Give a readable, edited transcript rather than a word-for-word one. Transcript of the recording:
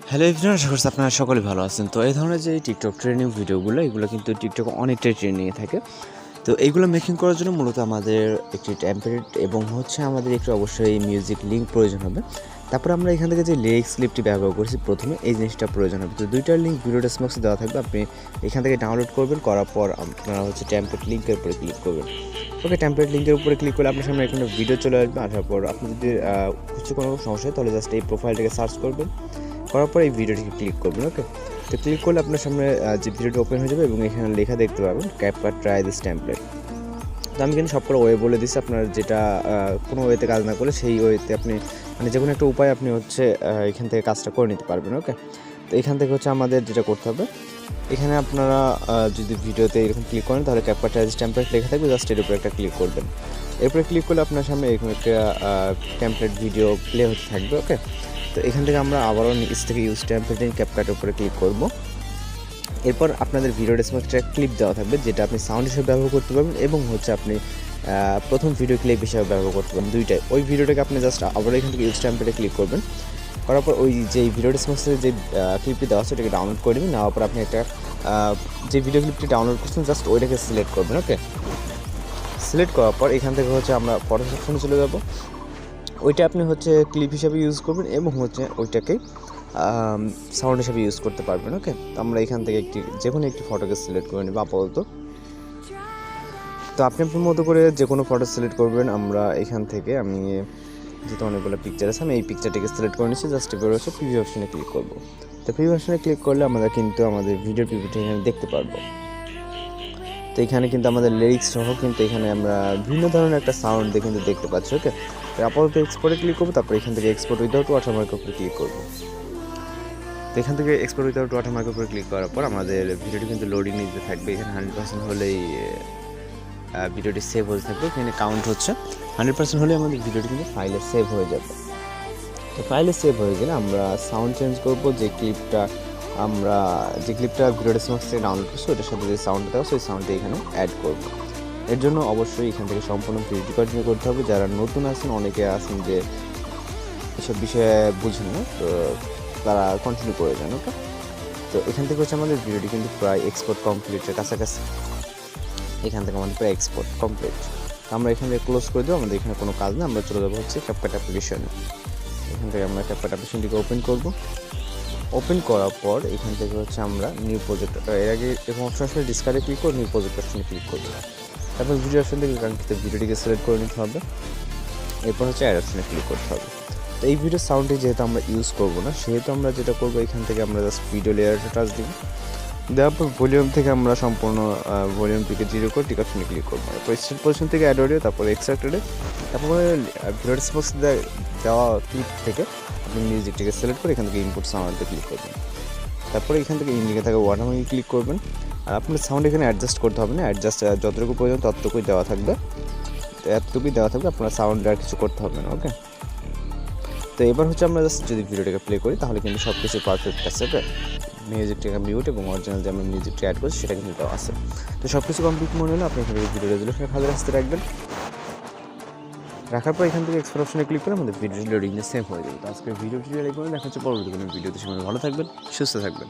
Hello everyone, আশা করছি আপনারা সকলে ভালো আছেন। তো এই ধরনের যে টিকটক ট্রেন্ডিং ভিডিওগুলো, এগুলো কিন্তু টিকটকে অনেকটাই ট্রেন্ডিংয়ে থাকে। তো এইগুলো মেকিং করার জন্য মূলত আমাদের একটি টেমপ্লেট এবং আমাদের একটু অবশ্যই মিউজিক লিঙ্ক প্রয়োজন হবে। তারপরে আমরা এখান থেকে যে লিরিক্স ক্লিপটি ব্যবহার করেছি প্রথমে, এই জিনিসটা প্রয়োজন হবে। তো দুইটার লিঙ্ক ভিডিও ডেসক্রিপশনে দেওয়া থাকবে, আপনি এখান থেকে ডাউনলোড করবেন। করার পর আপনারা টেমপ্লেট লিঙ্কের উপরে ক্লিক করবেন। ওকে, টেমপ্লেট লিঙ্কের উপরে ক্লিক করলে আপনার সামনে এখানে ভিডিও চলে আসবে। আসার পর আপনি যদি কিছু কোনো সমস্যা হয় তাহলে জাস্ট এই প্রোফাইলটাকে সার্চ করবেন, করার পর এই ভিডিওটিকে ক্লিক করবেন। ওকে, তো ক্লিক করলে আপনার সামনে যে ভিডিওটি ওপেন হয়ে যাবে এবং এখানে লেখা দেখতে পাবেন CapCut ট্রাই দিস টেমপ্লেট। তো আমি কিন্তু সবকটা ওয়ে বলে দিচ্ছি, আপনার যেটা কোনো ওয়েতে কাজ না করলে সেই ওয়েতে আপনি যে কোনো একটা উপায় আপনি এখান থেকে কাজটা করে নিতে পারবেন। ওকে, তো এখান থেকে আমাদের যেটা করতে হবে, এখানে আপনারা যদি ভিডিওতে এরকম ক্লিক করেন তাহলে CapCut ট্রাই দিস টেমপ্লেট লেখা থাকবে, জাস্ট এর উপরে একটা ক্লিক করবেন। এরপরে ক্লিক করলে আপনার সামনে এরকম একটা টেমপ্লেট ভিডিও প্লে হতে থাকবে। ওকে, তো এখান থেকে আমরা আবারও নিচ থেকে ইউজ টেমপ্লেট CapCut উপরে ক্লিক করব। এরপর আপনাদের ভিডিও ডেসক্রিপশনে ক্লিপ দেওয়া থাকবে, যেটা আপনি সাউন্ড হিসেবে ব্যবহার করতে পারবেন এবং আপনি প্রথম ভিডিও ক্লিপ হিসেবে ব্যবহার করতে পারবেন, দুইটাই। ওই ভিডিওটাকে আপনি জাস্ট আবার এখান থেকে ইউজ টেমপ্লেটে ক্লিক করবেন। করার পর ওই যে ভিডিও ডেসক্রিপশনে যে ক্লিপটি দেওয়া আছে ওটাকে ডাউনলোড করে নেবেন। নেওয়ার পর আপনি একটা যে ভিডিও ক্লিপটি ডাউনলোড করছেন জাস্ট ওইটাকে সিলেক্ট করবেন। ওকে, সিলেক্ট করার পর এখান থেকে আমরা ফটো সেকশনে চলে যাব। ওইটা আপনি ক্লিপ হিসাবে ইউজ করবেন এবং ওইটাকে সাউন্ড হিসাবে ইউজ করতে পারবেন। ওকে, তো আমরা এখান থেকে যে কোনো একটি ফটোকে সিলেক্ট করে নেব আপাতত। তো আপনি আপনার মতো করে যে কোনো ফটো সিলেক্ট করবেন। আমরা এখান থেকে আমি যেহেতু অনেকগুলো পিকচার আছে, আমি এই পিকচারটিকে সিলেক্ট করে নিচ্ছি। জাস্ট এবার প্রিভিউ অপশনে ক্লিক করব। তো প্রিভিউ অপশনে ক্লিক করলে আমরা কিন্তু আমাদের ভিডিও প্রিভিউটি এখানে দেখতে পারবো। তো এখানে কিন্তু আমাদের লিরিক্স সহ এখানে আমরা বিভিন্ন ধরনের একটা সাউন্ড দেখতে পাচ্ছি। ওকে, তো আপাতত এক্সপোর্টে ক্লিক করবো। তারপর এখান থেকে এক্সপোর্ট উইদাউট ওয়াটারমার্কের উপরে ক্লিক করবো। তো এখান থেকে এক্সপোর্ট উইদাউট ওয়াটারমার্কের উপরে ক্লিক করার পর আমাদের ভিডিওটি লোডিং নিতে থাকবে। এখানে 100% হলেই ভিডিওটি সেভ হতে থাকবে। এখানে কাউন্ট হচ্ছে 100% হলে আমাদের ভিডিওটি ফাইলে সেভ হয়ে যাবে। তো ফাইলে সেভ হয়ে গেলে আমরা সাউন্ড চেঞ্জ করবো। যে ক্লিপটা ভিডিও ডেসক্রিপশন থেকে ডাউনলোড করছি ওটার সাথে যে সাউন্ডটা দেওয়া সেই সাউন্ডটা এখানে অ্যাড করবো। এর জন্য অবশ্যই এখান থেকে সম্পূর্ণ ভিডিওটি কন্টিনিউ করতে হবে। যারা নতুন আছেন, অনেকে আছেন যে এসব বিষয়ে বুঝেন না, তো তারা কন্টিনিউ করে যান। ওকে, তো এখান থেকে আমাদের ভিডিওটি প্রায় এক্সপোর্ট কমপ্লিটের কাছাকাছি। এখান থেকে আমাদের প্রায় এক্সপোর্ট কমপ্লিট। আমরা এখান থেকে ক্লোজ করে দেবো। আমাদের এখানে কোনো কাজ নেই, আমরা চলে যাবো CapCut অ্যাপ্লিকেশনে। এখান থেকে আমরা CapCut অ্যাপ্লিকেশনটিকে ওপেন করব। ওপেন করার পর এখান থেকে আমরা নিউ প্রজেক্ট, এর আগে এরকম অপশন আসলে ডিসকার্ডে ক্লিক করে নিউ প্রজেক্ট অপশনে ক্লিক করবো। তারপর ভিডিও অপশন থেকে কাঙ্ক্ষিত ভিডিওটিকে সিলেক্ট করে নিতে হবে। এরপর অ্যাড অপশনে ক্লিক করতে হবে। তো এই ভিডিও সাউন্ডটি যেহেতু আমরা ইউজ করবো না, সেহেতু আমরা যেটা করবো, এখান থেকে আমরা জাস্ট ভিডিও লেয়ারটা টাচ দিব। দেওয়ার পর ভলিউম থেকে আমরা সম্পূর্ণ ভলিউমটিকে 0 করে টিক অপশনে ক্লিক করবো। তারপর স্টার্ট পজিশন থেকে অ্যাড অডিও, তারপরে এক্সট্রাক্টেডে, তারপরে ভিডিও ডেসক্রিপশন দেওয়া ক্লিপ থেকে আপনি মিউজিকটিকে সিলেক্ট করে এখান থেকে ইনপুট সাউন্ডে ক্লিক করবেন। তারপরে এখান থেকে ইন্ডিকে থাকা ওয়াটারমার্কে ক্লিক করবেন। আর আপনার সাউন্ড এখানে অ্যাডজাস্ট করতে হবে না, অ্যাডজাস্ট যতটুকু প্রয়োজন ততটুকুই দেওয়া থাকবে। তো এতটুকুই দেওয়া থাকবে, আপনার সাউন্ড আর কিছু করতে হবে না। ওকে, তো এবার আমরা জাস্ট যদি ভিডিওটাকে প্লে করি তাহলে সব কিছু পারফেক্ট আছে। ওকে, মিউজিকটাকে মিউট এবং অরিজিনাল যে আমরা মিউজিকটা অ্যাড করছি সেটা দেওয়া আছে। তো সব কিছু কমপ্লিট মনে হলে আপনি এখানে ভিডিও রেজুলেশন 1000 আসতে রাখবেন। রাখার পর এখান থেকে এক্সপোর্ট অপশনে ক্লিক করে আমাদের ভিডিও লোডিংয়ে সেভ হয়ে যাবে। তো আজকের ভিডিও টিউটোরিয়াল এই পর্যন্ত। দেখা হচ্ছে পরবর্তী কোনো ভিডিওতে। সময় ভালো থাকবেন, সুস্থ থাকবেন।